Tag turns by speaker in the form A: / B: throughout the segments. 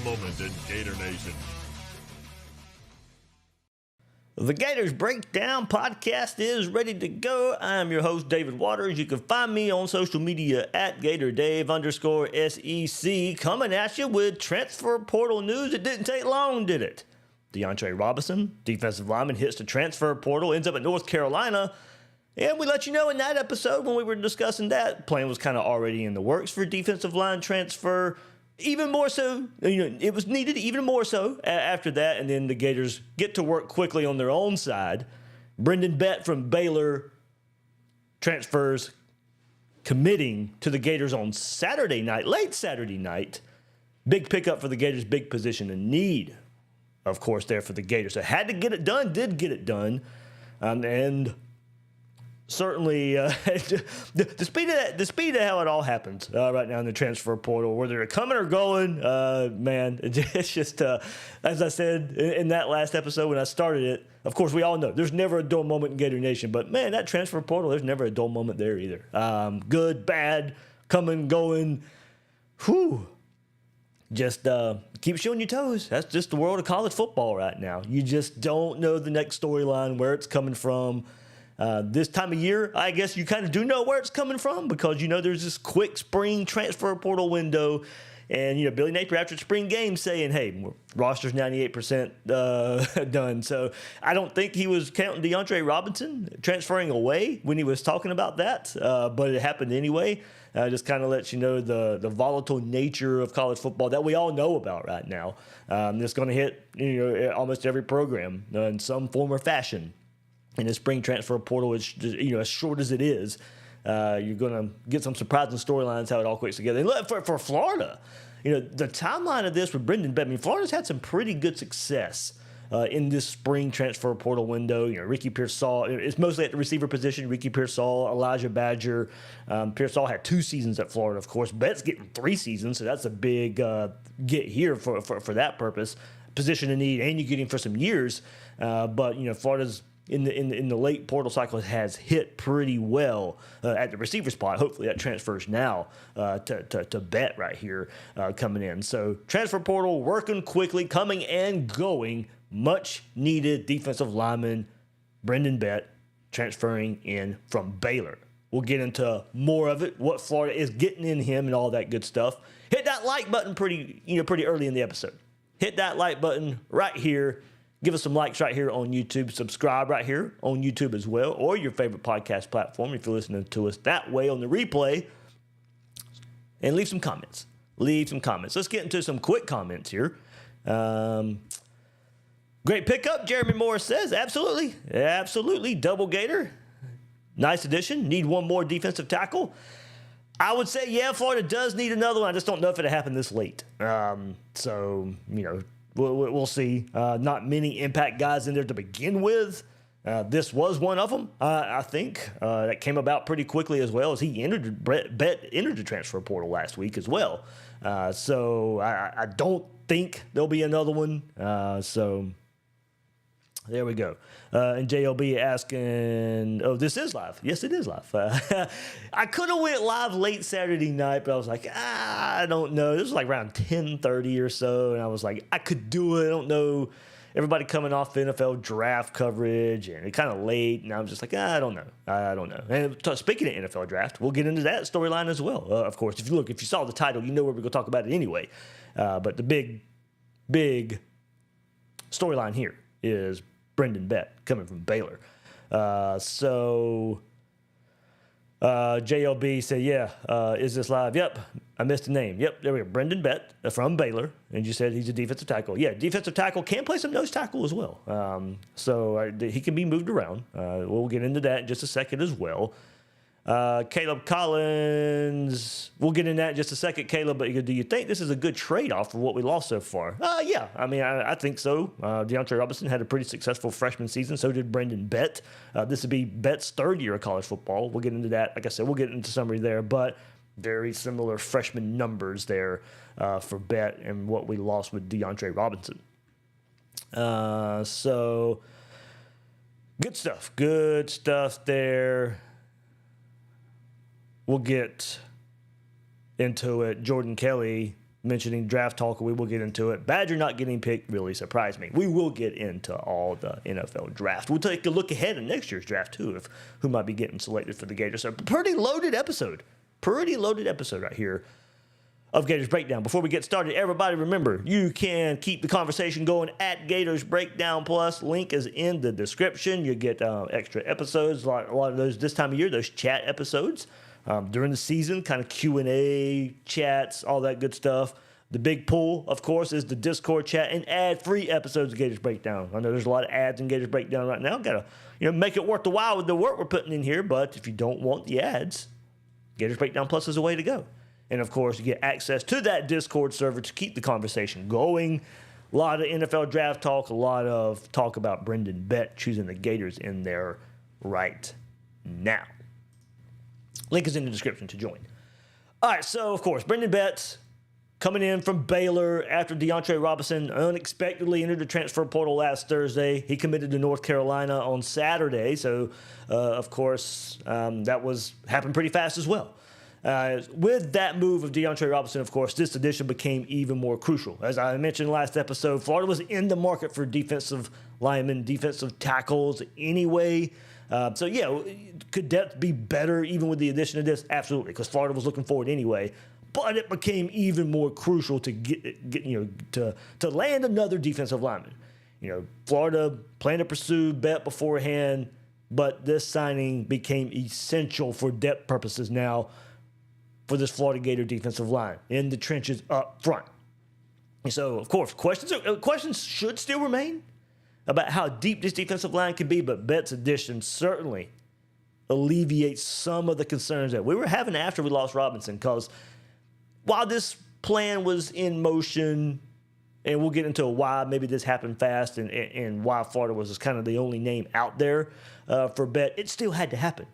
A: moment in Gator Nation.
B: The Gators Breakdown podcast is ready to go. I'm your host, David Waters. You can find me on social media at GatorDave_SEC, coming at you with transfer portal news. It didn't take long, did it? DeAndre Robinson, defensive lineman, hits the transfer portal, ends up at North Carolina. And we let you know in that episode when we were discussing that, plan was kind of already in the works for defensive line transfer. Even more so, it was needed even more so after that. And then the Gators get to work quickly on their own side. Brendan Bett from Baylor transfers, committing to the Gators on Saturday night, late Saturday night. Big pickup for the Gators, big position in need, of course, there for the Gators. So had to get it done, did get it done. And certainly, the speed of how it all happens right now in the transfer portal, whether they're coming or going, man, it's just, as I said in that last episode when I started it, of course, we all know there's never a dull moment in Gator Nation, but man, that transfer portal, there's never a dull moment there either. Good, bad, coming, going, whew. Just keep showing your toes. That's just the world of college football right now. You just don't know the next storyline, where it's coming from. This time of year, I guess you kind of do know where it's coming from because, there's this quick spring transfer portal window. And, Billy Napier after the spring game saying, hey, roster's 98% done. So I don't think he was counting DeAndre Robinson transferring away when he was talking about that. But it happened anyway. Just kind of lets you know the volatile nature of college football that we all know about right now. It's going to hit, almost every program in some form or fashion. In the spring transfer portal, it's just, as short as it is, you're going to get some surprising storylines how it all quicks together. And look, for Florida, the timeline of this with Brendan Bett, Florida's had some pretty good success in this spring transfer portal window. Ricky Pearsall, it's mostly at the receiver position. Ricky Pearsall, Elijah Badger. Pearsall had 2 seasons at Florida, of course. Bett's getting 3 seasons, so that's a big get here for that purpose. Position in need, and you get him for some years. But Florida's in the late portal cycle has hit pretty well at the receiver spot. Hopefully that transfers now to Bett right here coming in. So transfer portal working quickly, coming and going. Much needed defensive lineman Brendan Bett transferring in from Baylor. We'll get into more of it, what Florida is getting in him and all that good stuff. Hit that like button pretty early in the episode. Hit that like button right here. Give us some likes right here on YouTube. Subscribe right here on YouTube as well, or your favorite podcast platform if you're listening to us that way on the replay. And leave some comments. Let's get into some quick comments here. Great pickup, Jeremy Morris says. Absolutely. Double Gator. Nice addition. Need one more defensive tackle. I would say, yeah, Florida does need another one. I just don't know if it'll happen this late. We'll see. Not many impact guys in there to begin with. This was one of them, I think. That came about pretty quickly as well as Bett entered the transfer portal last week as well. So I don't think there'll be another one. So there we go. And JLB asking, oh, this is live. Yes, it is live. I could have went live late Saturday night, but I was like, I don't know. This was like around 10:30 or so, and I was like, I could do it. I don't know. Everybody coming off the NFL draft coverage, and it's kind of late, and I was just like, I don't know. And speaking of NFL draft, we'll get into that storyline as well. Of course, if you saw the title, you know we're going to talk about it anyway. But the big storyline here is Brendan Bett coming from Baylor. JLB said, is this live? Yep, I missed the name. Yep, there we go. Brendan Bett from Baylor. And you said he's a defensive tackle. Yeah, defensive tackle, can play some nose tackle as well. He can be moved around. We'll get into that in just a second as well. Caleb Collins, we'll get into that in just a second, Caleb, but do you think this is a good trade-off for what we lost so far? Yeah, I think so. DeAndre Robinson had a pretty successful freshman season, so did Brendan Bett. This would be Bett's 3rd year of college football. We'll get into that. Like I said, we'll get into summary there, but very similar freshman numbers there for Bett and what we lost with DeAndre Robinson. So good stuff there. We'll get into it. Jordan Kelly mentioning draft talk. We will get into it. Badger not getting picked really surprised me. We will get into all the NFL draft. We'll take a look ahead in next year's draft, too, of who might be getting selected for the Gators. So pretty loaded episode. Pretty loaded episode right here of Gators Breakdown. Before we get started, everybody remember, you can keep the conversation going at Gators Breakdown Plus. Link is in the description. You get extra episodes, a lot of those this time of year, those chat episodes. During the season, kind of Q&A, chats, all that good stuff. The big pull, of course, is the Discord chat and ad-free episodes of Gators Breakdown. I know there's a lot of ads in Gators Breakdown right now. Got to make it worth the while with the work we're putting in here. But if you don't want the ads, Gators Breakdown Plus is the way to go. And, of course, you get access to that Discord server to keep the conversation going. A lot of NFL draft talk, a lot of talk about Brendan Bett choosing the Gators in there right now. Link is in the description to join. All right, so, of course, Brendan Bett coming in from Baylor after DeAndre Robinson unexpectedly entered the transfer portal last Thursday. He committed to North Carolina on Saturday, so, of course, that happened pretty fast as well. With that move of DeAndre Robinson, of course, this addition became even more crucial. As I mentioned last episode, Florida was in the market for defensive linemen, defensive tackles anyway. So, yeah, could depth be better even with the addition of this? Absolutely, because Florida was looking forward anyway. But it became even more crucial to to land another defensive lineman. Florida planned to pursue Bett beforehand, but this signing became essential for depth purposes now for this Florida Gator defensive line in the trenches up front. So, of course, questions should still remain about how deep this defensive line can be, but Bett's addition certainly alleviates some of the concerns that we were having after we lost Robinson, because while this plan was in motion, and we'll get into why maybe this happened fast and why Florida was just kind of the only name out there for Bett, it still had to happen.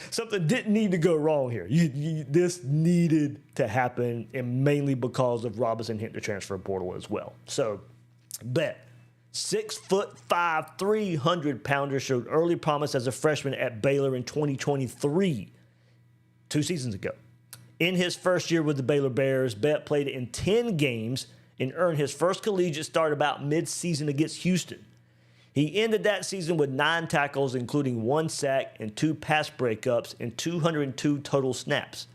B: Something didn't need to go wrong here. This needed to happen, and mainly because of Robinson hitting the transfer portal as well. So, Bett, 6'5", 300-pounder, showed early promise as a freshman at Baylor in 2023, 2 seasons ago. In his first year with the Baylor Bears, Bett played in 10 games and earned his first collegiate start about mid-season against Houston. He ended that season with 9 tackles, including 1 sack and 2 pass breakups and 202 total snaps.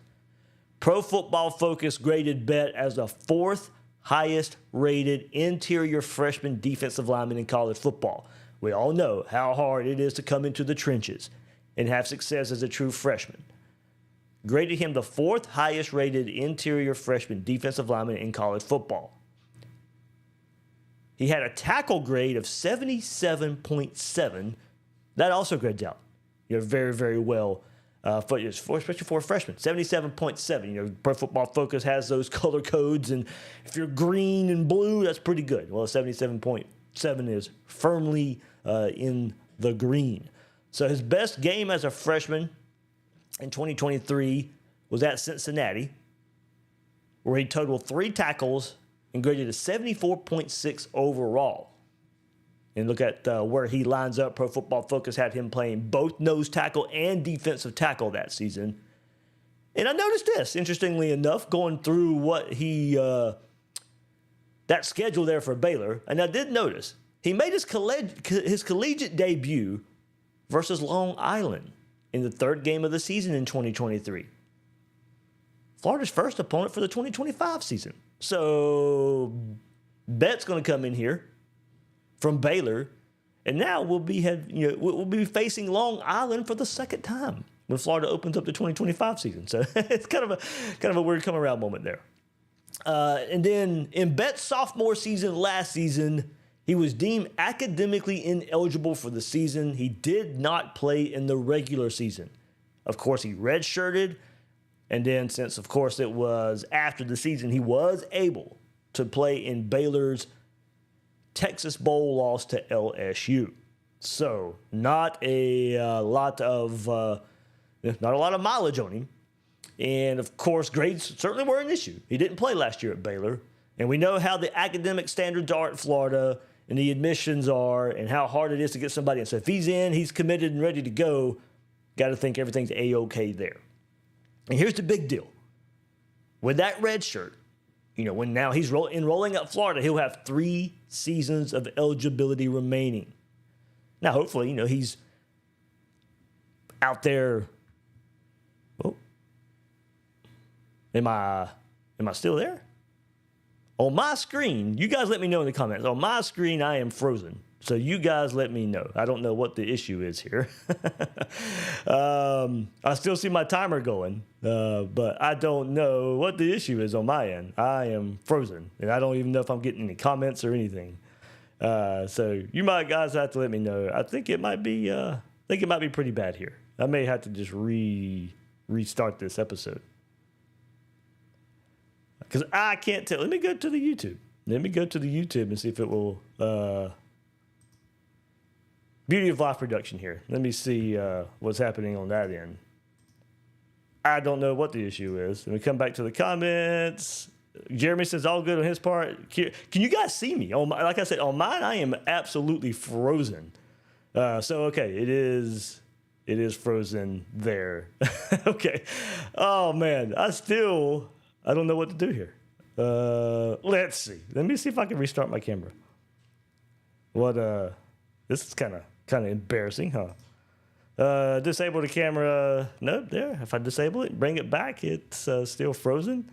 B: Pro Football Focus graded Bett as the 4th highest-rated interior freshman defensive lineman in college football. We all know how hard it is to come into the trenches and have success as a true freshman. Graded him the 4th highest-rated interior freshman defensive lineman in college football. He had a tackle grade of 77.7. That also grades out very, very well, especially for a freshman. 77.7. Pro Football Focus has those color codes, and if you're green and blue, that's pretty good. Well, 77.7 is firmly in the green. So his best game as a freshman in 2023 was at Cincinnati, where he totaled 3 tackles and graded a 74.6 overall. And look at where he lines up. Pro Football Focus had him playing both nose tackle and defensive tackle that season. And I noticed this, interestingly enough, going through what that schedule there for Baylor. And I did notice he made his collegiate debut versus Long Island in the 3rd game of the season in 2023. Florida's first opponent for the 2025 season. So Bett's going to come in here from Baylor, and now we'll be facing Long Island for the 2nd time when Florida opens up the 2025 season. So it's kind of a weird come around moment there. And then in Bett's sophomore season last season, he was deemed academically ineligible for the season. He did not play in the regular season. Of course, he redshirted. And then since, of course, it was after the season, he was able to play in Baylor's Texas Bowl loss to LSU. So not a lot of mileage on him. And, of course, grades certainly were an issue. He didn't play last year at Baylor. And we know how the academic standards are at Florida and the admissions are and how hard it is to get somebody in. So if he's in, he's committed and ready to go, got to think everything's A-okay there. And here's the big deal. With that red shirt, when now he's enrolling at Florida, he'll have 3 seasons of eligibility remaining. Now, hopefully, he's out there. Oh, am I still there? On my screen, you guys let me know in the comments. On my screen, I am frozen. So you guys let me know. I don't know what the issue is here. I still see my timer going, but I don't know what the issue is on my end. I am frozen, and I don't even know if I'm getting any comments or anything. So you might guys have to let me know. I think it might be pretty bad here. I may have to just restart this episode because I can't tell. Let me go to the YouTube. And see if it will. Beauty of live production here. Let me see what's happening on that end. I don't know what the issue is. Let me come back to the comments. Jeremy says all good on his part. Can you guys see me? Like I said, on mine, I am absolutely frozen. So, okay, it is frozen there. Okay. Oh, man. I don't know what to do here. Let's see. Let me see if I can restart my camera. This is kind of embarrassing, huh? Disable the camera. Nope, there. If I disable it, bring it back, it's still frozen.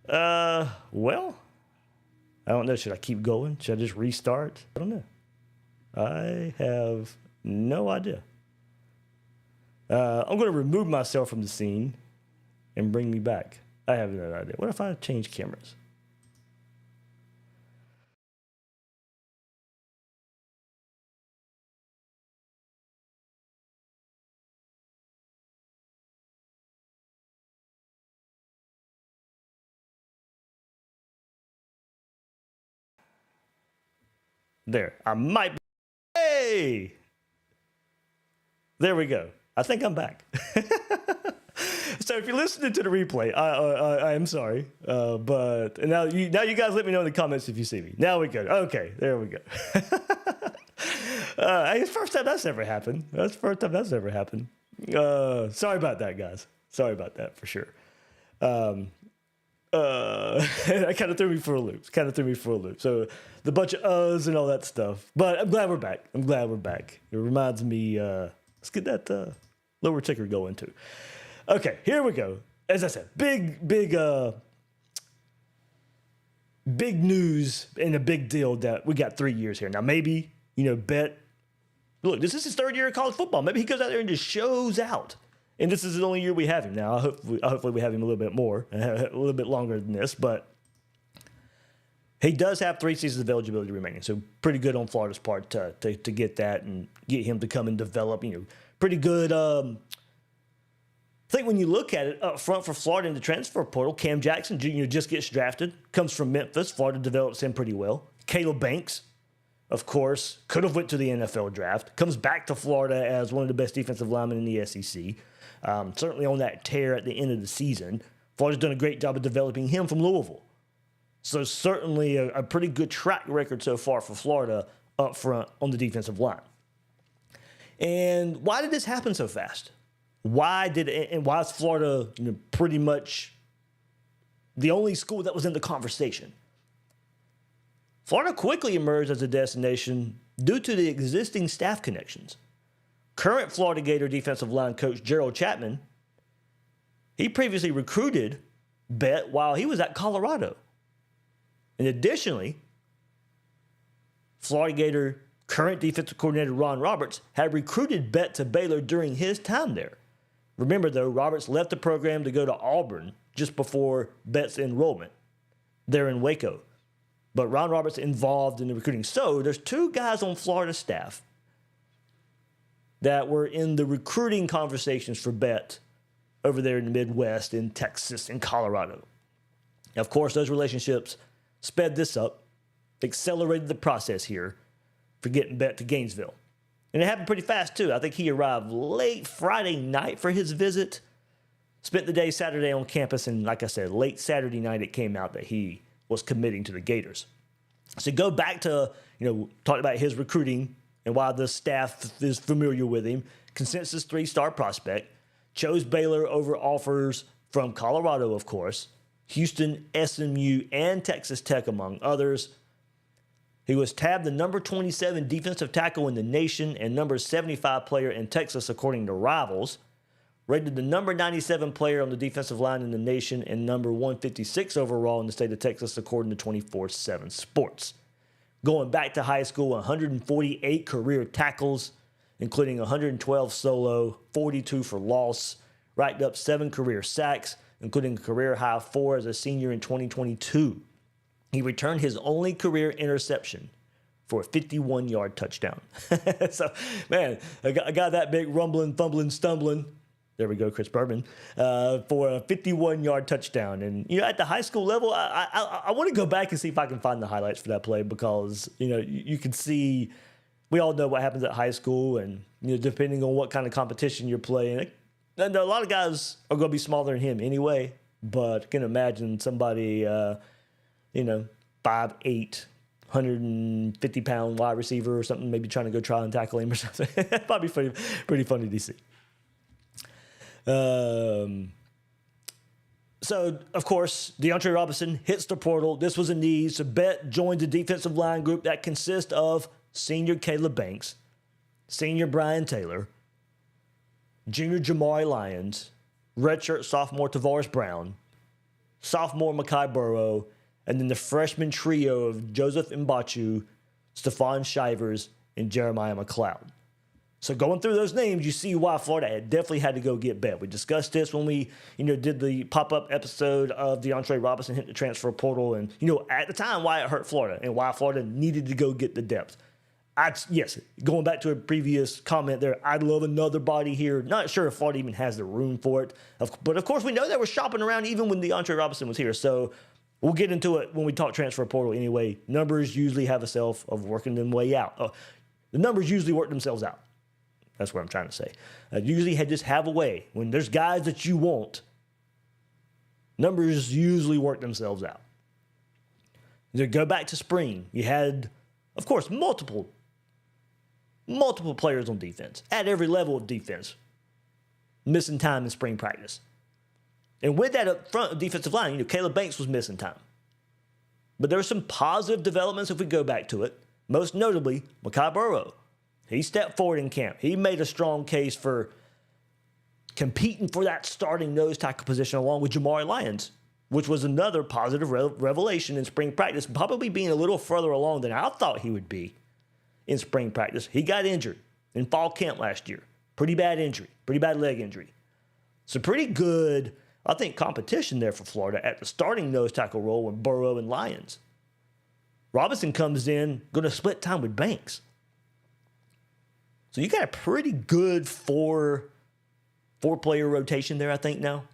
B: Well, I don't know. Should I keep going? Should I just restart? I don't know. I have no idea. I'm going to remove myself from the scene and bring me back. I have no idea. What if I change cameras? There. I might be. Hey! There we go. I think I'm back. So if you're listening to the replay, I am sorry. But now you guys let me know in the comments if you see me. Now we go. Okay, there we go. It's the first time that's ever happened. Sorry about that, guys. Sorry about that for sure. That kind of threw me for a loop. So the bunch of uhs and all that stuff. But I'm glad we're back. It reminds me, let's get that lower ticker going too. Okay, here we go. As I said, big news and a big deal that we got 3 years here. Now maybe, Bett, look, this is his 3rd year of college football. Maybe he goes out there and just shows out. And this is the only year we have him now. Hopefully we have him a little bit more, a little bit longer than this. But he does have 3 seasons of eligibility remaining. So pretty good on Florida's part to get that and get him to come and develop. Pretty good. I think when you look at it up front for Florida in the transfer portal, Cam Jackson Jr. just gets drafted, comes from Memphis. Florida develops him pretty well. Caleb Banks, of course, could have went to the NFL draft, comes back to Florida as one of the best defensive linemen in the SEC. Certainly on that tear at the end of the season. Florida's done a great job of developing him from Louisville. So certainly a pretty good track record so far for Florida up front on the defensive line. And why did this happen so fast? Why is Florida pretty much the only school that was in the conversation? Florida quickly emerged as a destination due to the existing staff connections. Current Florida Gator defensive line coach Gerald Chapman, he previously recruited Bett while he was at Colorado. And additionally, Florida Gator current defensive coordinator Ron Roberts had recruited Bett to Baylor during his time there. Remember, though, Roberts left the program to go to Auburn just before Bett's enrollment there in Waco. But Ron Roberts involved in the recruiting. So there's 2 guys on Florida staff that were in the recruiting conversations for Bett over there in the Midwest, in Texas, and Colorado. Of course, those relationships sped this up, accelerated the process here for getting Bett to Gainesville. And it happened pretty fast, too. I think he arrived late Friday night for his visit, spent the day Saturday on campus, and like I said, late Saturday night it came out that he was committing to the Gators. So go back to, talk about his recruiting and why the staff is familiar with him. Consensus 3-star prospect. Chose Baylor over offers from Colorado, of course. Houston, SMU, and Texas Tech, among others. He was tabbed the number 27 defensive tackle in the nation and number 75 player in Texas, according to Rivals. Rated the number 97 player on the defensive line in the nation and number 156 overall in the state of Texas, according to 24/7 Sports. Going back to high school, 148 career tackles, including 112 solo, 42 for loss, racked up 7 career sacks, including a career high 4 as a senior in 2022. He returned his only career interception for a 51-yard touchdown. So, man, I got that big rumbling, fumbling, stumbling. There we go, Chris Berman, for a 51-yard touchdown. And, at the high school level, I want to go back and see if I can find the highlights for that play because, you can see, we all know what happens at high school and, depending on what kind of competition you're playing. And a lot of guys are going to be smaller than him anyway, but I can imagine somebody, 5'8", 150-pound wide receiver or something, maybe trying to go try and tackle him or something. Probably pretty funny to see. So, of course, DeAndre Robinson hits the portal. This was a need. So, Bett joined the defensive line group that consists of senior Caleb Banks, senior Brian Taylor, junior Jamari Lyons, redshirt sophomore Tavares Brown, sophomore Mekhi Burrow, and then the freshman trio of Joseph Mbachu, Stephon Shivers, and Jeremiah McLeod. So going through those names, you see why Florida definitely had to go get Bett. We discussed this when we, did the pop-up episode of DeAndre Robinson hitting the transfer portal, and at the time why it hurt Florida and why Florida needed to go get the depth. Yes, going back to a previous comment there, I'd love another body here. Not sure if Florida even has the room for it, but of course we know they were shopping around even when DeAndre Robinson was here. So we'll get into it when we talk transfer portal anyway. Numbers usually have a self of working them way out. The numbers usually work themselves out. That's what I'm trying to say. Usually just have a way. When there's guys that you want, numbers usually work themselves out. Go back to spring. You had, of course, multiple players on defense at every level of defense missing time in spring practice. And with that up front defensive line, Caleb Banks was missing time. But there were some positive developments if we go back to it. Most notably, Mekhi Burrow. He stepped forward in camp. He made a strong case for competing for that starting nose tackle position along with Jamari Lyons, which was another positive revelation in spring practice, probably being a little further along than I thought he would be in spring practice. He got injured in fall camp last year. Pretty bad injury, pretty bad leg injury. So pretty good, I think, competition there for Florida at the starting nose tackle role with Burrow and Lyons. Robinson comes in, going to split time with Banks. So you got a pretty good four-player rotation there, I think, now.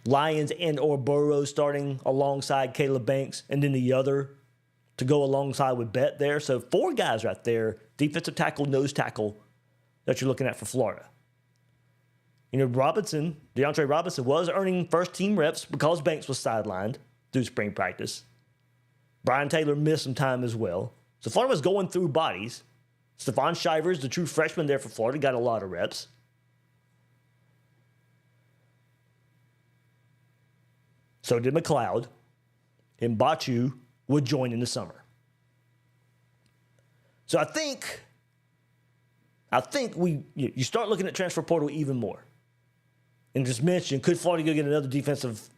B: Lyons and or Burrow starting alongside Caleb Banks, and then the other to go alongside with Bett there. So 4 guys right there, defensive tackle, nose tackle, that you're looking at for Florida. DeAndre Robinson was earning first-team reps because Banks was sidelined through spring practice. Brian Taylor missed some time as well. So Florida was going through bodies. Stephon Shivers, the true freshman there for Florida, got a lot of reps. So did McLeod. And Mbachu would join in the summer. So I think you start looking at transfer portal even more. And just mention, could Florida go get another defensive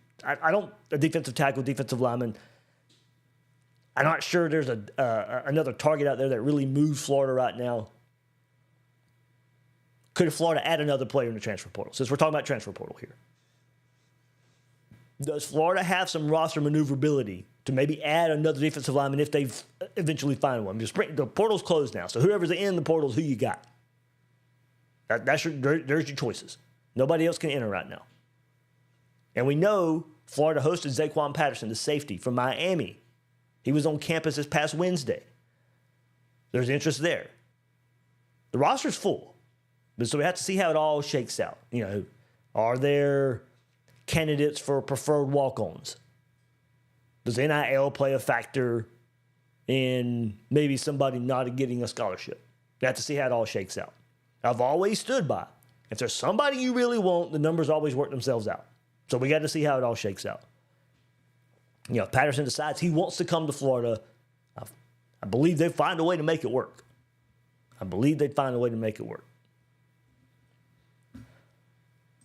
B: tackle, defensive lineman? I'm not sure there's another target out there that really moves Florida right now. Could Florida add another player in the transfer portal? Since we're talking about transfer portal here. Does Florida have some roster maneuverability to maybe add another defensive lineman if they eventually find one? The portal's closed now, so whoever's in the portal is who you got. There's your choices. Nobody else can enter right now. And we know Florida hosted Zaquan Patterson, the safety from Miami. He was on campus this past Wednesday. There's interest there. The roster's full. So we have to see how it all shakes out. Are there candidates for preferred walk-ons? Does NIL play a factor in maybe somebody not getting a scholarship? We have to see how it all shakes out. I've always stood by, if there's somebody you really want, the numbers always work themselves out. So we got to see how it all shakes out. You know, if Patterson decides he wants to come to Florida, I believe they'd find a way to make it work. I believe they'd find a way to make it work.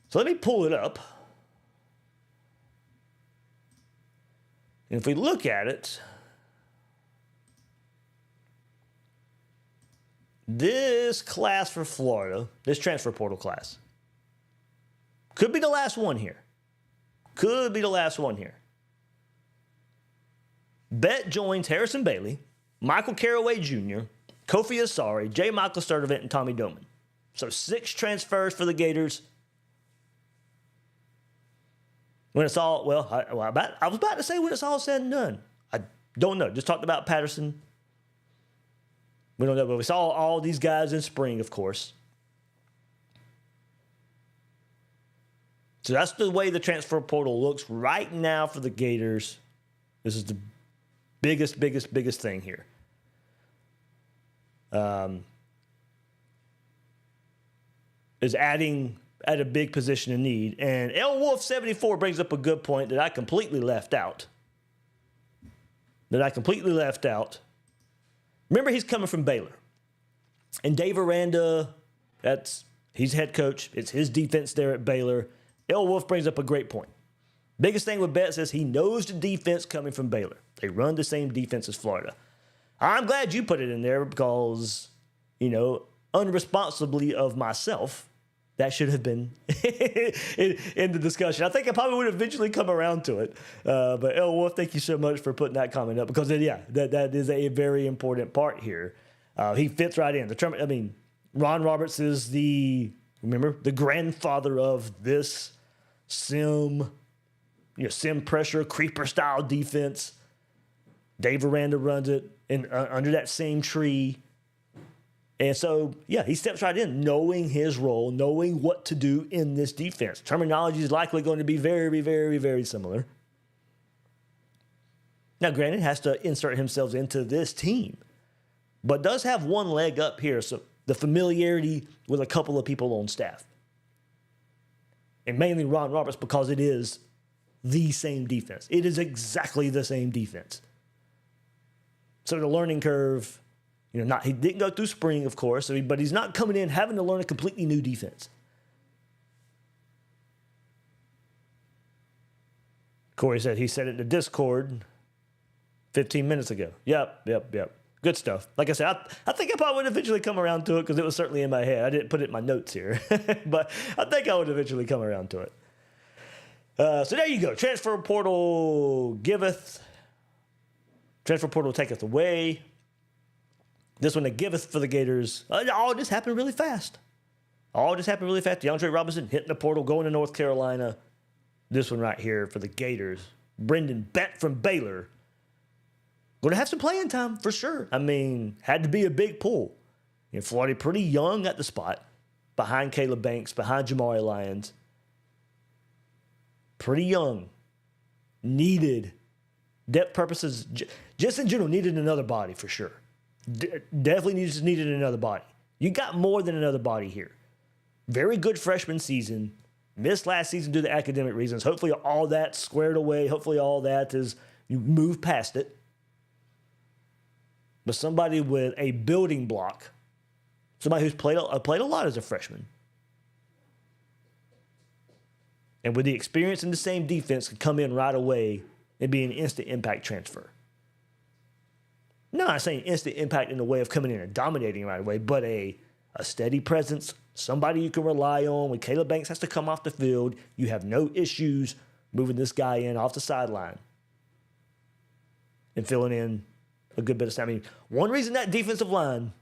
B: So let me pull it up. And if we look at it, this class for Florida, this transfer portal class, could be the last one here. Could be the last one here. Bett joins Harrison Bailey, Michael Carraway Jr., Kofi Asari, J. Michael Sturdivant, and Tommy Doman. So 6 transfers for the Gators. When it's all, well, I was about to say when it's all said and done. I don't know. Just talked about Patterson. We don't know, but we saw all these guys in spring, of course. So that's the way the transfer portal looks right now for the Gators. This is the biggest thing here. Is adding at a big position of need. And L Wolf 74 brings up a good point that I completely left out. Remember, he's coming from Baylor. And Dave Aranda, he's head coach. It's his defense there at Baylor. L Wolf brings up a great point. Biggest thing with Bett says he knows the defense coming from Baylor. They run the same defense as Florida. I'm glad you put it in there because, you know, unresponsibly of myself, that should have been in the discussion. I think I probably would eventually come around to it. But El Wolf, thank you so much for putting that comment up because, that is a very important part here. He fits right in. Ron Roberts is the grandfather of this sim pressure, creeper style defense. Dave Aranda runs it under that same tree. And so, he steps right in, knowing his role, knowing what to do in this defense. Terminology is likely going to be very, very, very similar. Now, granted, has to insert himself into this team, but does have one leg up here. So the familiarity with a couple of people on staff. And mainly Ron Roberts because it is the same defense. It is exactly the same defense. So the learning curve, he didn't go through spring, of course, but he's not coming in having to learn a completely new defense. Corey said he said it in the Discord 15 minutes ago. Yep. Good stuff. Like I said, I think I probably would eventually come around to it because it was certainly in my head. I didn't put it in my notes here, but I think I would eventually come around to it. So there you go. Transfer portal giveth. Transfer portal taketh away. This one that giveth for the Gators. All just happened really fast. DeAndre Robinson hitting the portal, going to North Carolina. This one right here for the Gators. Brendan Bett from Baylor. Going to have some playing time for sure. Had to be a big pull. Florida pretty young at the spot. Behind Caleb Banks, behind Jamari Lyons. Pretty young. Needed. Depth purposes, just in general, needed another body for sure. Definitely needed another body. You got more than another body here. Very good freshman season. Missed last season due to academic reasons. Hopefully all that's squared away. Hopefully all that is, you move past it. But somebody with a building block, somebody who's played a lot as a freshman, and with the experience in the same defense, can come in right away and be an instant impact transfer. No, I'm saying instant impact in the way of coming in and dominating right away, but a steady presence, somebody you can rely on. When Caleb Banks has to come off the field, you have no issues moving this guy in off the sideline and filling in a good bit of time. One reason that defensive line,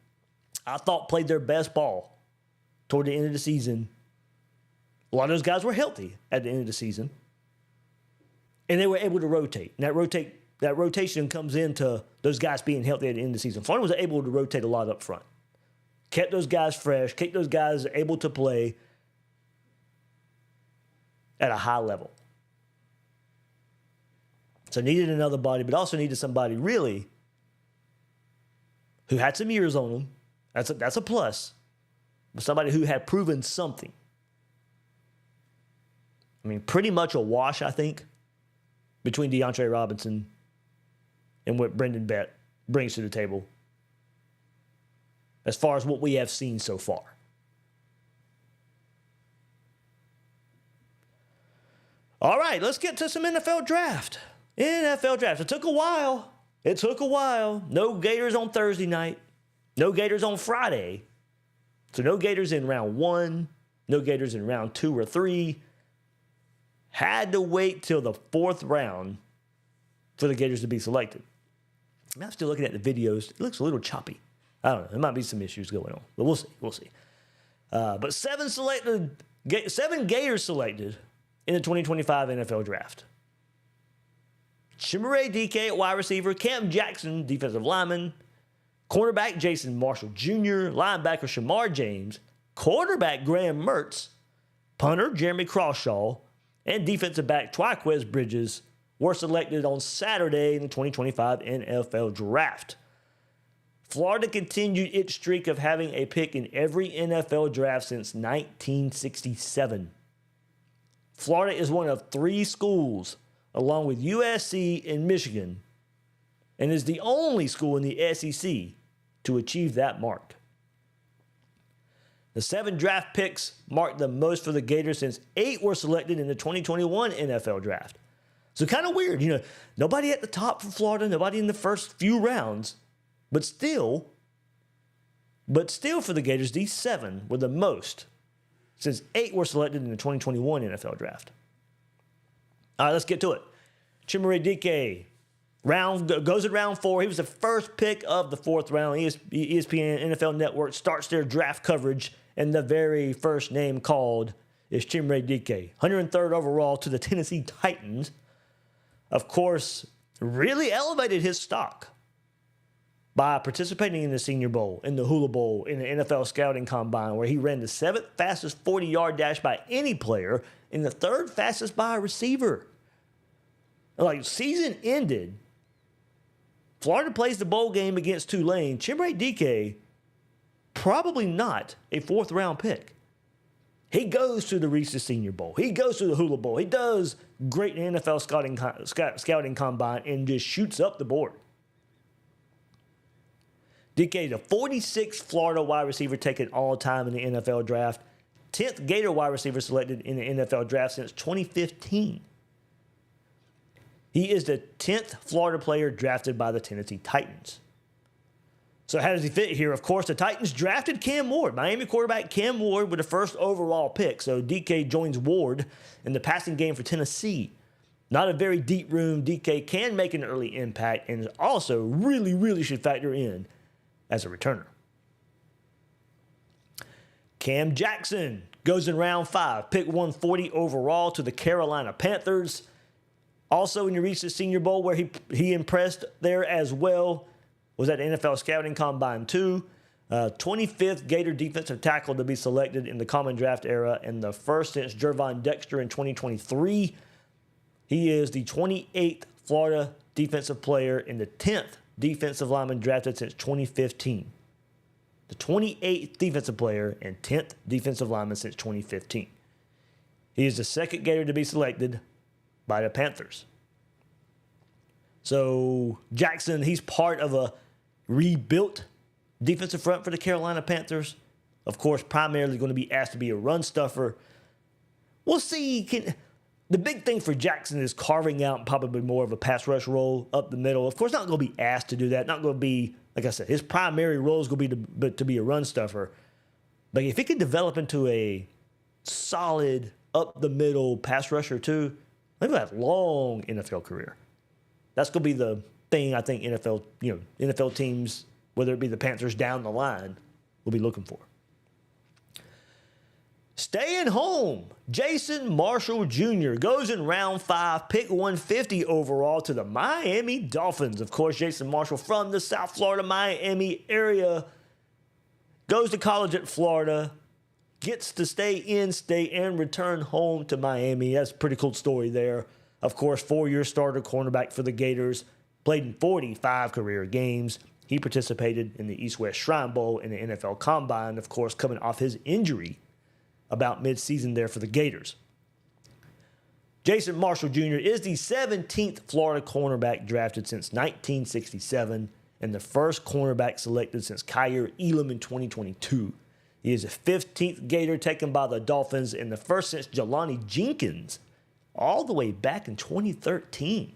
B: I thought, played their best ball toward the end of the season, a lot of those guys were healthy at the end of the season, and they were able to rotate. And that rotation comes into those guys being healthy at the end of the season. Florida was able to rotate a lot up front. Kept those guys fresh, kept those guys able to play at a high level. So needed another body, but also needed somebody really who had some years on them. That's a plus. But somebody who had proven something. I mean, pretty much a wash, I think, between DeAndre Robinson and what Brendan Bett brings to the table as far as what we have seen so far. All right, let's get to some NFL draft. NFL draft. It took a while. No Gators on Thursday night. No Gators on Friday. So no Gators in round 1. No Gators in round 2 or 3. Had to wait till the 4th round for the Gators to be selected. I'm still looking at the videos. It looks a little choppy. I don't know. There might be some issues going on. But we'll see. We'll see. But 7 Gators selected in the 2025 NFL Draft. Chimere DK at wide receiver, Cam Jackson, defensive lineman, cornerback Jason Marshall Jr., linebacker Shamar James, quarterback Graham Mertz, punter Jeremy Crawshaw, and defensive back Twyquez Bridges were selected on Saturday in the 2025 NFL Draft. Florida continued its streak of having a pick in every NFL draft since 1967. Florida is one of 3 schools, along with USC and Michigan, and is the only school in the SEC to achieve that mark. The 7 draft picks marked the most for the Gators since 8 were selected in the 2021 NFL Draft. So kind of weird, nobody at the top for Florida, nobody in the first few rounds, but still for the Gators, these 7 were the most since 8 were selected in the 2021 NFL Draft. All right, let's get to it. Chimere DK goes in round 4. He was the first pick of the 4th round. ESPN NFL Network starts their draft coverage, and the very first name called is Chimere DK. 103rd overall to the Tennessee Titans. Of course, really elevated his stock by participating in the Senior Bowl, in the Hula Bowl, in the NFL Scouting Combine, where he ran the 7th fastest 40-yard dash by any player and the 3rd fastest by a receiver. Like, season ended, Florida plays the bowl game against Tulane. Chimere DK, probably not a 4th-round pick. He goes to the Reese's Senior Bowl. He goes to the Hula Bowl. He does great in the NFL Scouting Combine and just shoots up the board. DK, the 46th Florida wide receiver taken all time in the NFL Draft. 10th Gator wide receiver selected in the NFL Draft since 2015. He is the 10th Florida player drafted by the Tennessee Titans. So how does he fit here? Of course, the Titans drafted Cam Ward, Miami quarterback Cam Ward, with the 1st overall pick. So DK joins Ward in the passing game for Tennessee. Not a very deep room. DK can make an early impact and also really should factor in as a returner. Cam Jackson goes in round 5, pick 140 overall to the Carolina Panthers. Also in the Reese's Senior Bowl, where he impressed there as well, was at the NFL Scouting Combine 2. 25th Gator defensive tackle to be selected in the Common Draft era, and the first since Jervon Dexter in 2023. He is the 28th Florida defensive player and the 10th defensive lineman drafted since 2015. The 28th defensive player and 10th defensive lineman since 2015. He is the 2nd Gator to be selected by the Panthers. So Jackson, he's part of a rebuilt defensive front for the Carolina Panthers. Of course, primarily going to be asked to be a run stuffer. We'll see. The big thing for Jackson is carving out probably more of a pass rush role up the middle. Of course, not going to be asked to do that. Not going to be, like I said, his primary role is going to be to be a run stuffer. But if he can develop into a solid up the middle pass rusher too, maybe have a long NFL career. That's going to be the thing I think NFL teams, whether it be the Panthers down the line, will be looking for. Staying home, Jason Marshall Jr. goes in round 5, pick 150 overall to the Miami Dolphins. Of course, Jason Marshall from the South Florida, Miami area, goes to college at Florida, gets to stay in state and return home to Miami. That's a pretty cool story there. Of course, 4-year starter cornerback for the Gators, played in 45 career games. He participated in the East-West Shrine Bowl and the NFL Combine, of course, coming off his injury about mid-season there for the Gators. Jason Marshall Jr. is the 17th Florida cornerback drafted since 1967 and the first cornerback selected since Kyer Elam in 2022. He is the 15th Gator taken by the Dolphins and the first since Jelani Jenkins all the way back in 2013.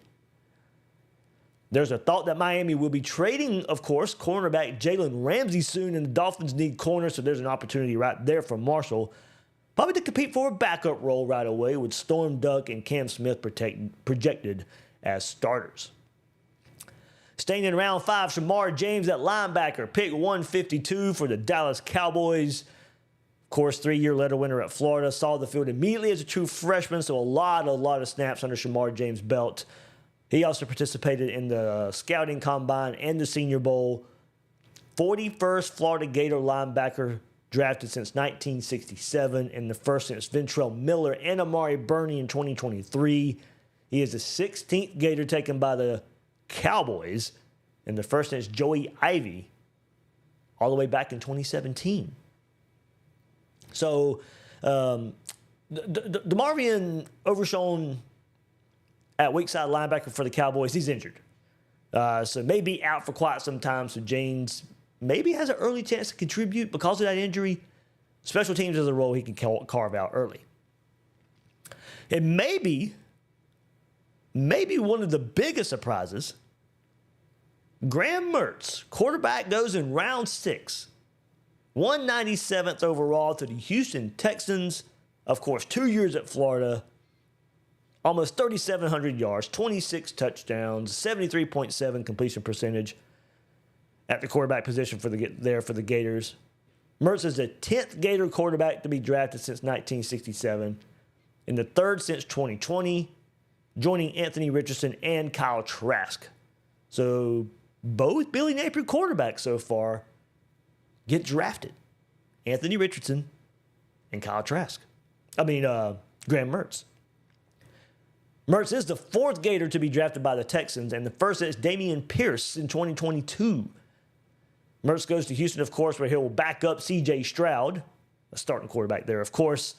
B: There's a thought that Miami will be trading, of course, cornerback Jalen Ramsey soon, and the Dolphins need corners, so there's an opportunity right there for Marshall. Probably to compete for a backup role right away with Storm Duck and Cam Smith projected as starters. Staying in round 5, Shamar James at linebacker, pick 152 for the Dallas Cowboys. Of course, 3-year letter winner at Florida, saw the field immediately as a true freshman, so a lot of snaps under Shamar James' belt. He also participated in the scouting combine and the Senior Bowl. 41st Florida Gator linebacker drafted since 1967 and the first since Ventrell Miller and Amari Burney in 2023. He is the 16th Gator taken by the Cowboys and the first since Joey Ivy all the way back in 2017. So, DeMarvion Overshown at weak side linebacker for the Cowboys, he's injured. So maybe out for quite some time. So James maybe has an early chance to contribute because of that injury. Special teams is a role he can carve out early. And maybe one of the biggest surprises, Graham Mertz, quarterback, goes in round 6. 197th overall to the Houston Texans. Of course, 2 years at Florida. Almost 3,700 yards, 26 touchdowns, 73.7 completion percentage at the quarterback position for the Gators. Mertz is the 10th Gator quarterback to be drafted since 1967 and the 3rd since 2020, joining Anthony Richardson and Kyle Trask. So both Billy Napier quarterbacks so far get drafted. Anthony Richardson and Kyle Trask. Graham Mertz. Mertz is the 4th Gator to be drafted by the Texans and the first since Damian Pierce in 2022. Mertz goes to Houston, of course, where he will back up C.J. Stroud, a starting quarterback there, of course.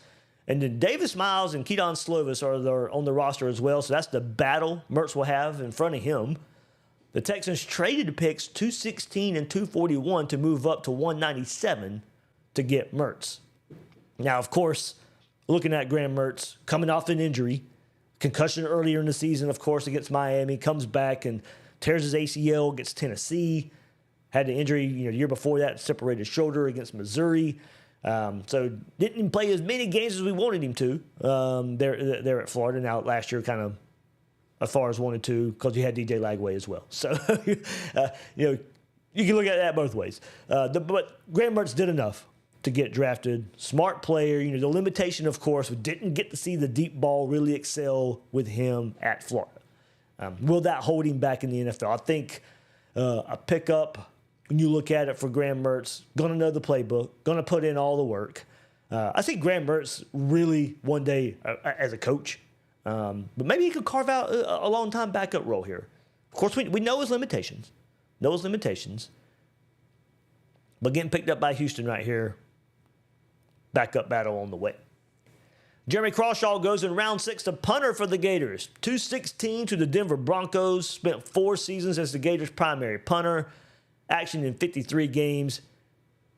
B: And then Davis Miles and Keaton Slovis are there on the roster as well, so that's the battle Mertz will have in front of him. The Texans traded the picks 216 and 241 to move up to 197 to get Mertz. Now, of course, looking at Graham Mertz, coming off an injury, concussion earlier in the season, of course, against Miami, comes back and tears his ACL against Tennessee. Had the injury, the year before that, separated shoulder against Missouri. So didn't play as many games as we wanted him to there at Florida. Now last year, kind of as far as wanted to, because you had DJ Lagway as well. So you can look at that both ways. But Graham Mertz did enough to get drafted. Smart player. The limitation, of course, we didn't get to see the deep ball really excel with him at Florida. Will that hold him back in the NFL? I think a pickup, when you look at it for Graham Mertz, going to know the playbook, going to put in all the work. I see Graham Mertz really one day as a coach, but maybe he could carve out a long-time backup role here. Of course, we know his limitations. But getting picked up by Houston right here, backup battle on the way. Jeremy Crawshaw goes in round 6 to punter for the Gators. 216 to the Denver Broncos. Spent 4 seasons as the Gators' primary punter. Action in 53 games.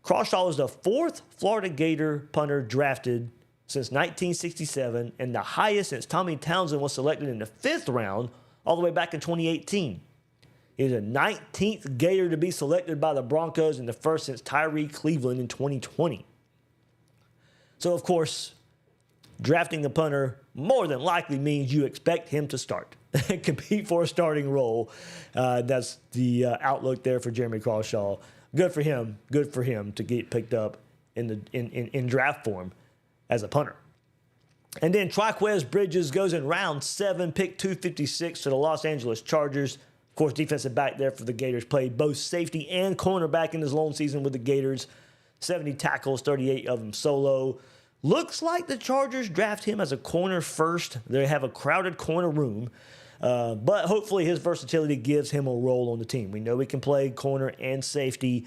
B: Crawshaw is the 4th Florida Gator punter drafted since 1967 and the highest since Tommy Townsend was selected in the 5th round all the way back in 2018. He is the 19th Gator to be selected by the Broncos and the first since Tyree Cleveland in 2020. So, of course, drafting a punter more than likely means you expect him to start and compete for a starting role. That's the outlook there for Jeremy Crawshaw. Good for him to get picked up in draft form as a punter. And then Triquez Bridges goes in round 7, pick 256 to the Los Angeles Chargers. Of course, defensive back there for the Gators, played both safety and cornerback in his lone season with the Gators. 70 tackles, 38 of them solo. Looks like the Chargers draft him as a corner first. They have a crowded corner room. But hopefully his versatility gives him a role on the team. We know he can play corner and safety.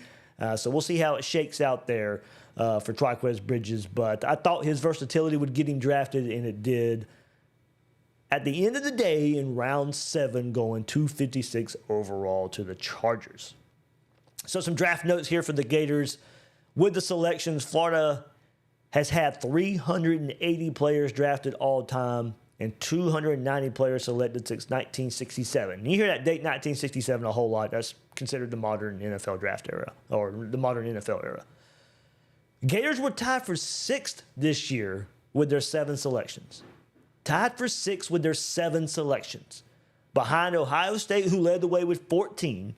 B: So we'll see how it shakes out there for Triquez Bridges. But I thought his versatility would get him drafted, and it did. at the end of the day in round 7, going 256 overall to the Chargers. So some draft notes here for the Gators. With the selections, Florida has had 380 players drafted all time and 290 players selected since 1967. You hear that date 1967 a whole lot. That's considered the modern NFL draft era, or the modern NFL era. Gators were tied for 6th this year with their 7 selections. Tied for 6th with their 7 selections. Behind Ohio State, who led the way with 14.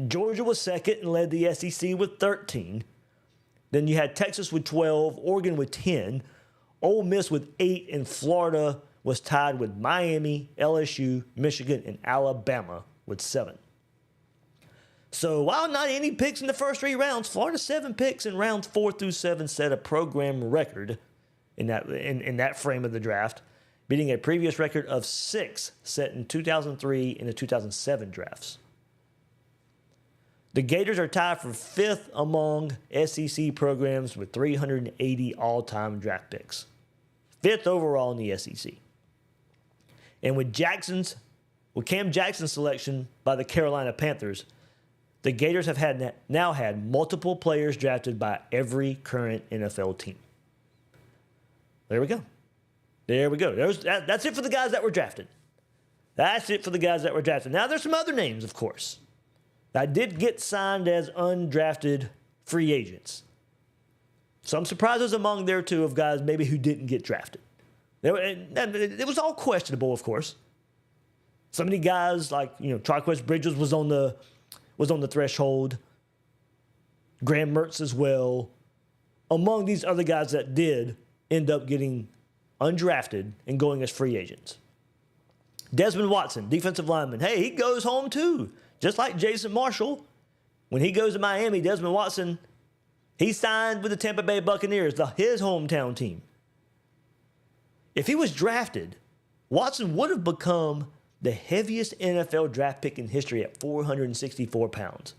B: Georgia was 2nd and led the SEC with 13. Then you had Texas with 12, Oregon with 10, Ole Miss with 8, and Florida was tied with Miami, LSU, Michigan, and Alabama with 7. So while not any picks in the first 3 rounds, Florida's 7 picks in rounds 4 through 7 set a program record in that frame of the draft, beating a previous record of 6 set in 2003 and the 2007 drafts. The Gators are tied for 5th among SEC programs with 380 all-time draft picks. 5th overall in the SEC. And with Cam Jackson's selection by the Carolina Panthers, the Gators have now had multiple players drafted by every current NFL team. There we go. That's it for the guys that were drafted. Now, there's some other names, of course, that did get signed as undrafted free agents. Some surprises among there, too, of guys maybe who didn't get drafted. It was all questionable, of course. So many guys like, Triquest Bridges was on the threshold. Graham Mertz as well. Among these other guys that did end up getting undrafted and going as free agents. Desmond Watson, defensive lineman. Hey, he goes home too. Just like Jason Marshall. When he goes to Miami, Desmond Watson, he signed with the Tampa Bay Buccaneers, his hometown team. If he was drafted, Watson would have become the heaviest NFL draft pick in history at 464 pounds.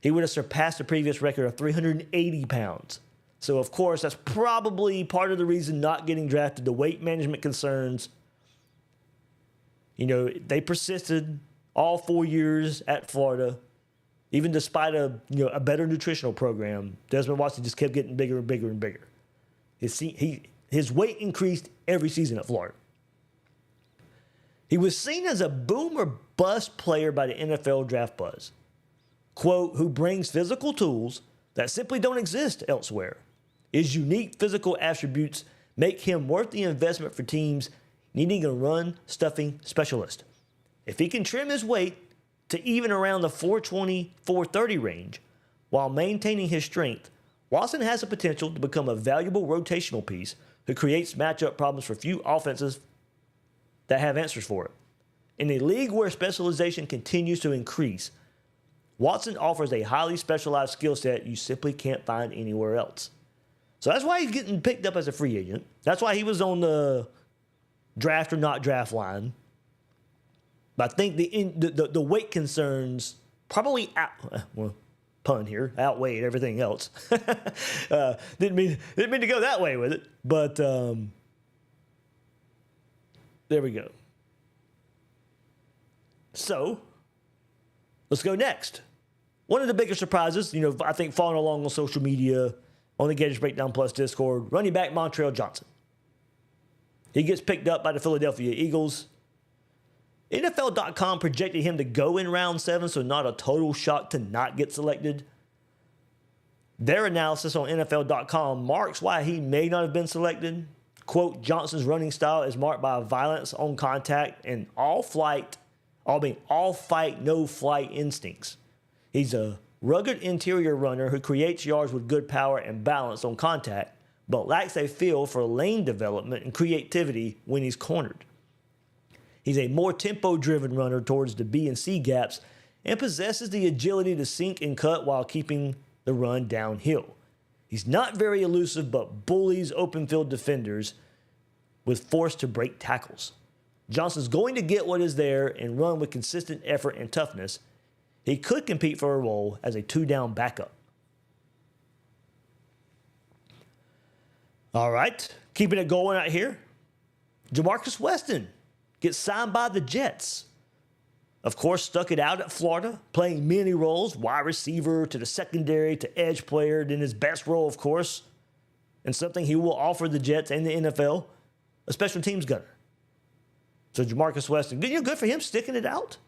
B: He would have surpassed the previous record of 380 pounds. So, of course, that's probably part of the reason not getting drafted, the weight management concerns. They persisted all 4 years at Florida. Even despite a better nutritional program, Desmond Watson just kept getting bigger and bigger and bigger. His weight increased every season at Florida. He was seen as a boom or bust player by the NFL Draft Buzz. Quote, who brings physical tools that simply don't exist elsewhere. His unique physical attributes make him worth the investment for teams needing a run-stuffing specialist. If he can trim his weight to even around the 420, 430 range while maintaining his strength, Watson has the potential to become a valuable rotational piece who creates matchup problems for few offenses that have answers for it. In a league where specialization continues to increase, Watson offers a highly specialized skill set you simply can't find anywhere else. So that's why he's getting picked up as a free agent. That's why he was on the draft or not draft line. But I think the weight concerns probably pun here, outweighed everything else. Didn't mean to go that way with it, but there we go. So let's go next. One of the bigger surprises, I think following along on social media, on the Gators Breakdown Plus Discord, running back Montrell Johnson. He gets picked up by the Philadelphia Eagles. NFL.com projected him to go in round 7, so not a total shock to not get selected. Their analysis on NFL.com marks why he may not have been selected. Quote, Johnson's running style is marked by violence on contact and all fight, no flight instincts. He's a rugged interior runner who creates yards with good power and balance on contact, but lacks a feel for lane development and creativity when he's cornered. He's a more tempo-driven runner towards the B and C gaps and possesses the agility to sink and cut while keeping the run downhill. He's not very elusive, but bullies open field defenders with force to break tackles. Johnson's going to get what is there and run with consistent effort and toughness. He could compete for a role as a 2-down backup. All right, keeping it going out here. Jamarcus Weston gets signed by the Jets. Of course, stuck it out at Florida, playing many roles, wide receiver to the secondary to edge player, then his best role, of course, and something he will offer the Jets and the NFL, a special teams gunner. So Jamarcus Weston, good for him sticking it out.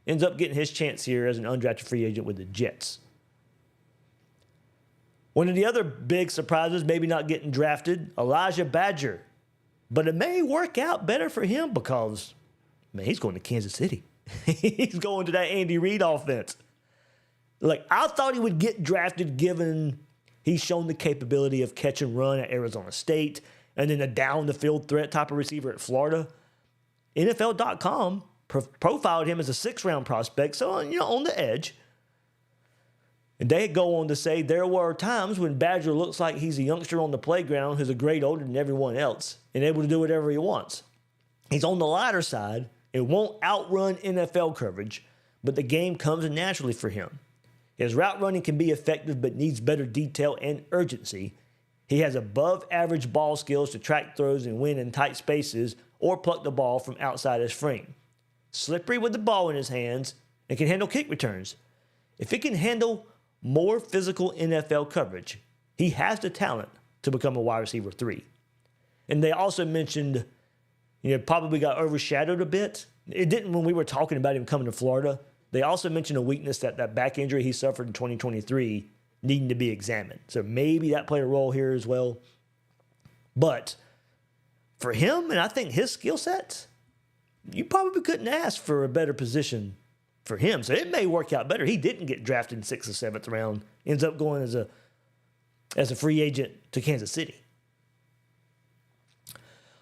B: Ends up getting his chance here as an undrafted free agent with the Jets. One of the other big surprises, maybe not getting drafted, Elijah Badger. But it may work out better for him because, man, he's going to Kansas City. He's going to that Andy Reid offense. Like, I thought he would get drafted given he's shown the capability of catch and run at Arizona State and then a down-the-field threat type of receiver at Florida. NFL.com profiled him as a 6th-round prospect, so, on the edge. And they go on to say there were times when Badger looks like he's a youngster on the playground who's a grade older than everyone else and able to do whatever he wants. He's on the lighter side. It won't outrun NFL coverage, but the game comes naturally for him. His route running can be effective but needs better detail and urgency. He has above-average ball skills to track throws and win in tight spaces or pluck the ball from outside his frame. Slippery with the ball in his hands and can handle kick returns. If he can handle more physical NFL coverage, he has the talent to become a wide receiver 3. And they also mentioned, probably got overshadowed a bit. It didn't when we were talking about him coming to Florida. They also mentioned a weakness that back injury he suffered in 2023 needing to be examined. So maybe that played a role here as well. But for him, and I think his skill sets, you probably couldn't ask for a better position for him. So it may work out better. He didn't get drafted in 6th or 7th round. Ends up going as a free agent to Kansas City.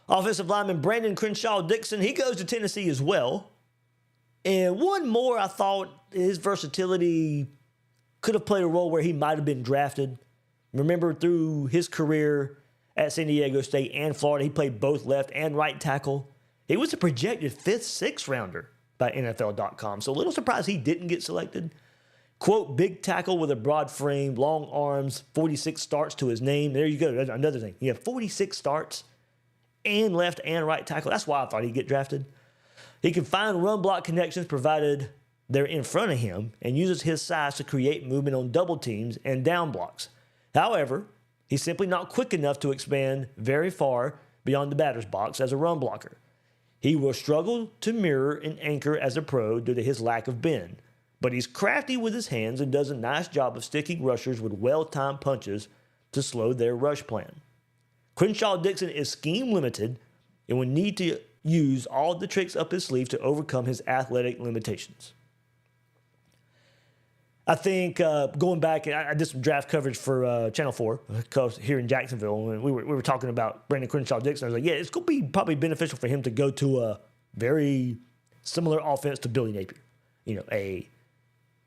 B: Offensive lineman Brandon Crenshaw-Dickson, he goes to Tennessee as well. And one more, I thought his versatility could have played a role where he might have been drafted. Remember, through his career at San Diego State and Florida, he played both left and right tackle. He was a projected 5th, 6th rounder by NFL.com. So a little surprised he didn't get selected. Quote, big tackle with a broad frame, long arms, 46 starts to his name. There you go. That's another thing. He had 46 starts and left and right tackle. That's why I thought he'd get drafted. He can find run block connections provided they're in front of him and uses his size to create movement on double teams and down blocks. However, he's simply not quick enough to expand very far beyond the batter's box as a run blocker. He will struggle to mirror and anchor as a pro due to his lack of bend, but he's crafty with his hands and does a nice job of sticking rushers with well-timed punches to slow their rush plan. Crenshaw-Dickson is scheme limited and will need to use all the tricks up his sleeve to overcome his athletic limitations. I think going back, I did some draft coverage for Channel 4 here in Jacksonville, and we were talking about Brandon Crenshaw-Dickson. I was like, yeah, it's going to be probably beneficial for him to go to a very similar offense to Billy Napier. A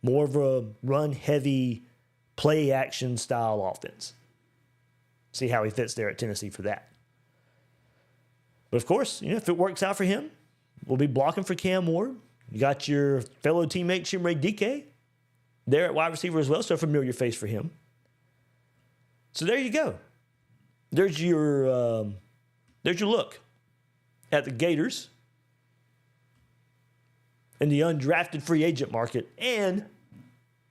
B: more of a run-heavy, play-action style offense. See how he fits there at Tennessee for that. But, of course, if it works out for him, we'll be blocking for Cam Ward. You got your fellow teammate, Chimere Dike, there at wide receiver as well, so a familiar face for him. So there you go. There's your look at the Gators in the undrafted free agent market and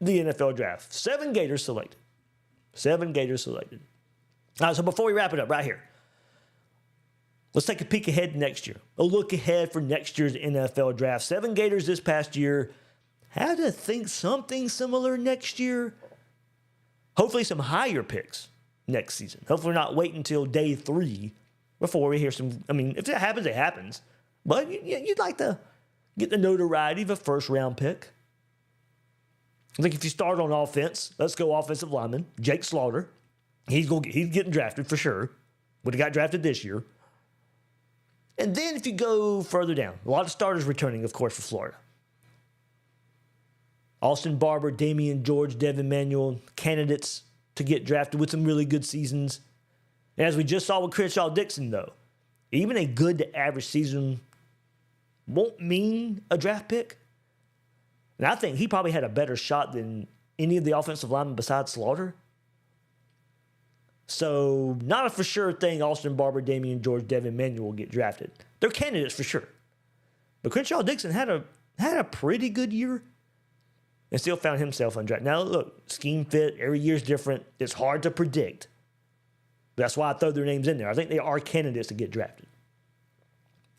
B: the NFL draft. 7 Gators selected. 7 Gators selected. All right, so before we wrap it up right here, let's take a peek ahead next year. A look ahead for next year's NFL draft. 7 Gators this past year. Had to think something similar next year. Hopefully some higher picks next season. Hopefully we're not waiting until day 3 before we hear some. I mean, if that happens, it happens. But you'd like to get the notoriety of a first-round pick. I think if you start on offense, let's go offensive lineman, Jake Slaughter. He's getting drafted for sure. Would have got drafted this year. And then if you go further down, a lot of starters returning, of course, for Florida. Austin Barber, Damian George, Devin Manuel, candidates to get drafted with some really good seasons. And as we just saw with Crenshaw-Dickson, though, even a good to average season won't mean a draft pick. And I think he probably had a better shot than any of the offensive linemen besides Slaughter. So not a for sure thing Austin Barber, Damian George, Devin Manuel will get drafted. They're candidates for sure. But Crenshaw Dixon had a pretty good year and still found himself undrafted. Now, look, scheme fit, every year's different. It's hard to predict. That's why I throw their names in there. I think they are candidates to get drafted.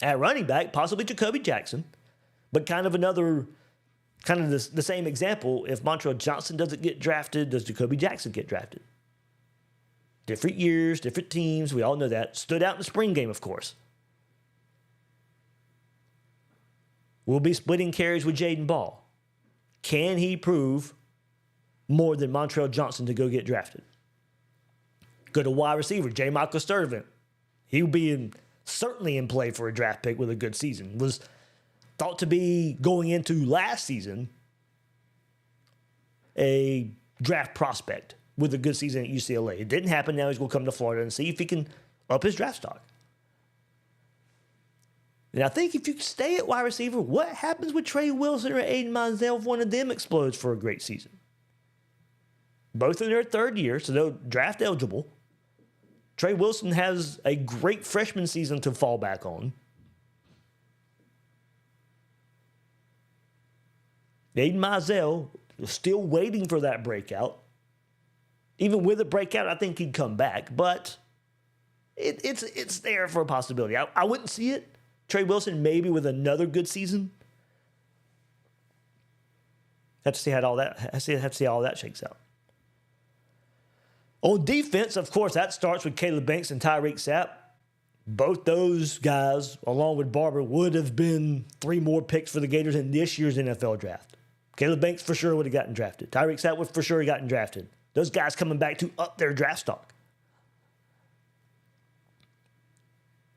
B: At running back, possibly Jacoby Jackson, but kind of the same example. If Montrell Johnson doesn't get drafted, does Jacoby Jackson get drafted? Different years, different teams. We all know that. Stood out in the spring game, of course. We'll be splitting carries with Jaden Ball. Can he prove more than Montrell Johnson to go get drafted? Go to wide receiver, J. Michael Sturtevant. He'll be certainly in play for a draft pick with a good season. Was thought to be going into last season a draft prospect with a good season at UCLA. It didn't happen. Now he's going to come to Florida and see if he can up his draft stock. And I think if you stay at wide receiver, what happens with Trey Wilson or Aiden Mizell if one of them explodes for a great season? Both in their third year, so they're draft eligible. Trey Wilson has a great freshman season to fall back on. Aiden Mizell is still waiting for that breakout. Even with a breakout, I think he'd come back, but it's there for a possibility. I wouldn't see it. Trey Wilson maybe with another good season. Have to see how all that shakes out. On defense, of course, that starts with Caleb Banks and Tyreek Sapp. Both those guys, along with Barber, would have been 3 more picks for the Gators in this year's NFL draft. Caleb Banks for sure would have gotten drafted. Tyreek Sapp would for sure have gotten drafted. Those guys coming back to up their draft stock.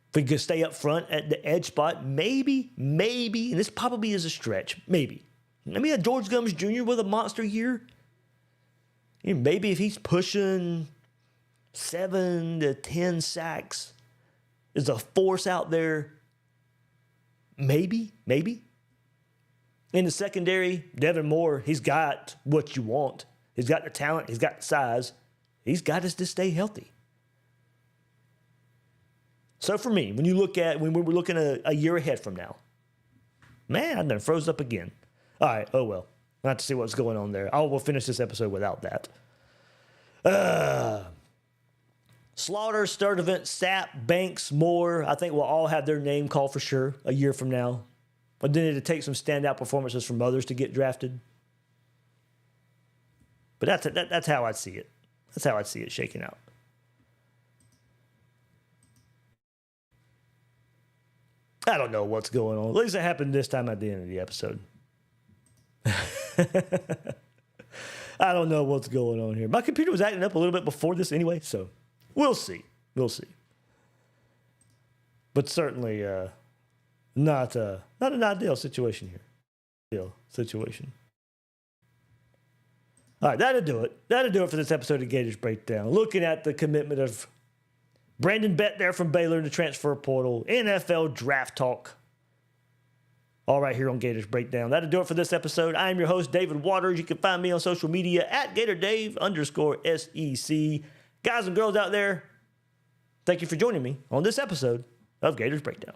B: If we could stay up front at the edge spot, maybe, and this probably is a stretch, maybe a George Gumbs Jr. with a monster year. Maybe if he's pushing 7 to 10 sacks, is a force out there. Maybe. In the secondary, Devin Moore, he's got what you want. He's got the talent. He's got the size. He's got us to stay healthy. So for me, when we're looking a year ahead from now, man, I done froze up again. All right, oh well. I'll have to see what's going on there. We'll finish this episode without that. Slaughter, Sturtevant, Sapp, Banks, Moore, I think we'll all have their name called for sure a year from now. But then it'll take some standout performances from others to get drafted. But that's how I see it. That's how I see it shaking out. I don't know what's going on. At least it happened this time at the end of the episode. I don't know what's going on here. My computer was acting up a little bit before this anyway, so we'll see. But certainly not an ideal situation here. Ideal situation. All right, that'll do it. That'll do it for this episode of Gators Breakdown. Looking at the commitment of Brendan Bett there from Baylor in the transfer portal, NFL draft talk. All right, here on Gators Breakdown. That'll do it for this episode. I am your host, David Waters. You can find me on social media at GatorDave_SEC. Guys and girls out there, thank you for joining me on this episode of Gators Breakdown.